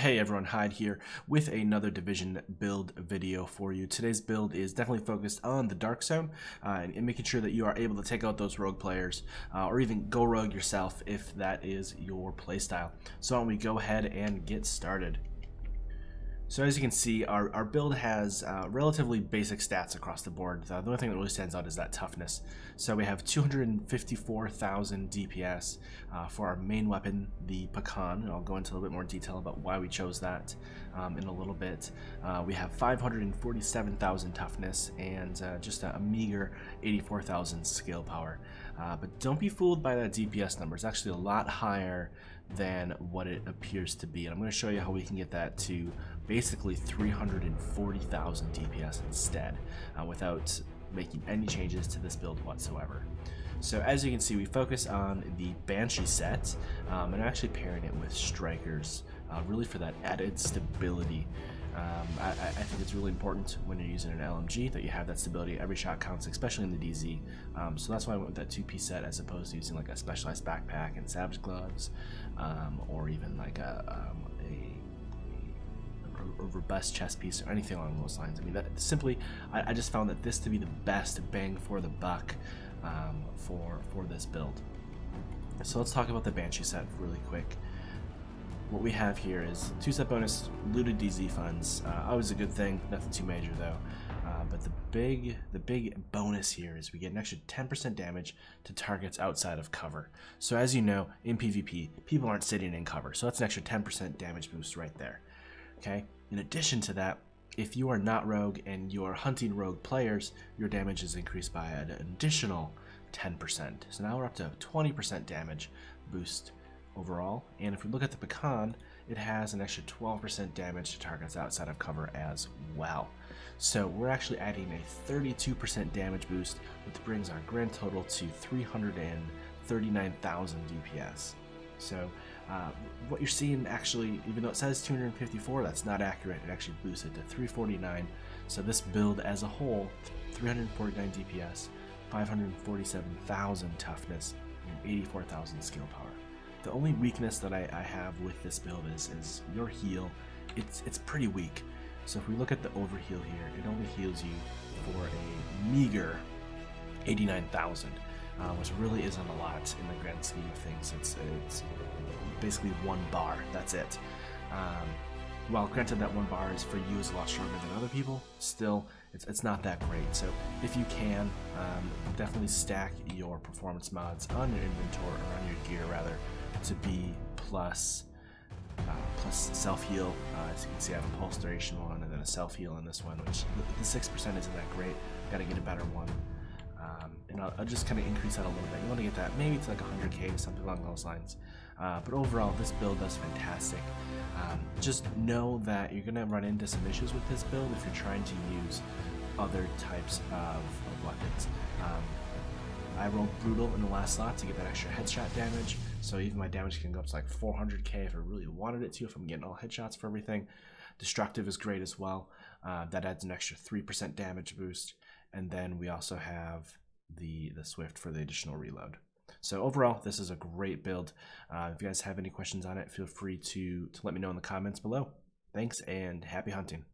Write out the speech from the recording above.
Hey everyone, Hyde here with another Division build video for you. Today's build is definitely focused on the Dark Zone and making sure that you are able to take out those rogue players or even go rogue yourself if that is your playstyle. So why don't we go ahead and get started. So as you can see, our build has relatively basic stats across the board. The only thing that really stands out is that toughness. So we have 254,000 DPS for our main weapon, the pecan, and I'll go into a little bit more detail about why we chose that in a little bit. We have 547,000 toughness and just a meager 84,000 skill power. But don't be fooled by that DPS number. It's actually a lot higher than what it appears to be, and I'm going to show you how we can get that to basically 340,000 DPS instead without making any changes to this build whatsoever. So as you can see, we focus on the Banshee set and actually pairing it with Strikers really for that added stability. I think it's really important when you're using an LMG that you have that stability. Every shot counts, especially in the DZ. So that's why I went with that 2-piece set as opposed to using like a specialized backpack and Savage gloves, or even like a robust chest piece or anything along those lines. I mean, that simply, I just found that this to be the best bang for the buck for this build. So let's talk about the Banshee set really quick. What we have here is 2-set bonus, looted DZ funds. Always a good thing, nothing too major though. But the big bonus here is we get an extra 10% damage to targets outside of cover. So as you know, in PvP, people aren't sitting in cover, so that's an extra 10% damage boost right there. Okay. In addition to that, if you are not rogue and you are hunting rogue players, your damage is increased by an additional 10%. So now we're up to 20% damage boost overall. And if we look at the pecan, it has an extra 12% damage to targets outside of cover as well. So we're actually adding a 32% damage boost, which brings our grand total to 339,000 DPS. So what you're seeing actually, even though it says 254, that's not accurate. It actually boosts it to 349. So this build as a whole, 349 DPS, 547,000 toughness, and 84,000 skill power. The only weakness that I have with this build is your heal. It's pretty weak. So if we look at the overheal here, it only heals you for a meager 89,000, which really isn't a lot in the grand scheme of things. It's basically 1 bar. That's it. While granted that 1 bar is for you is a lot stronger than other people, still it's not that great. So if you can, definitely stack your performance mods on your inventory, or on your gear rather, to be plus self-heal. As you can see, I have a pulse duration one and then a self-heal in this one, which the 6% isn't that great. Gotta get a better one. And I'll just kind of increase that a little bit. You want to get that maybe to like 100k, something along those lines. But overall, this build does fantastic. Just know that you're going to run into some issues with this build if you're trying to use other types of weapons. I rolled Brutal in the last slot to get that extra headshot damage, so even my damage can go up to like 400k if I really wanted it to, if I'm getting all headshots for everything. Destructive is great as well. That adds an extra 3% damage boost, and then we also have the Swift for the additional reload. So overall, this is a great build. If you guys have any questions on it, feel free to let me know in the comments below. Thanks, and happy hunting.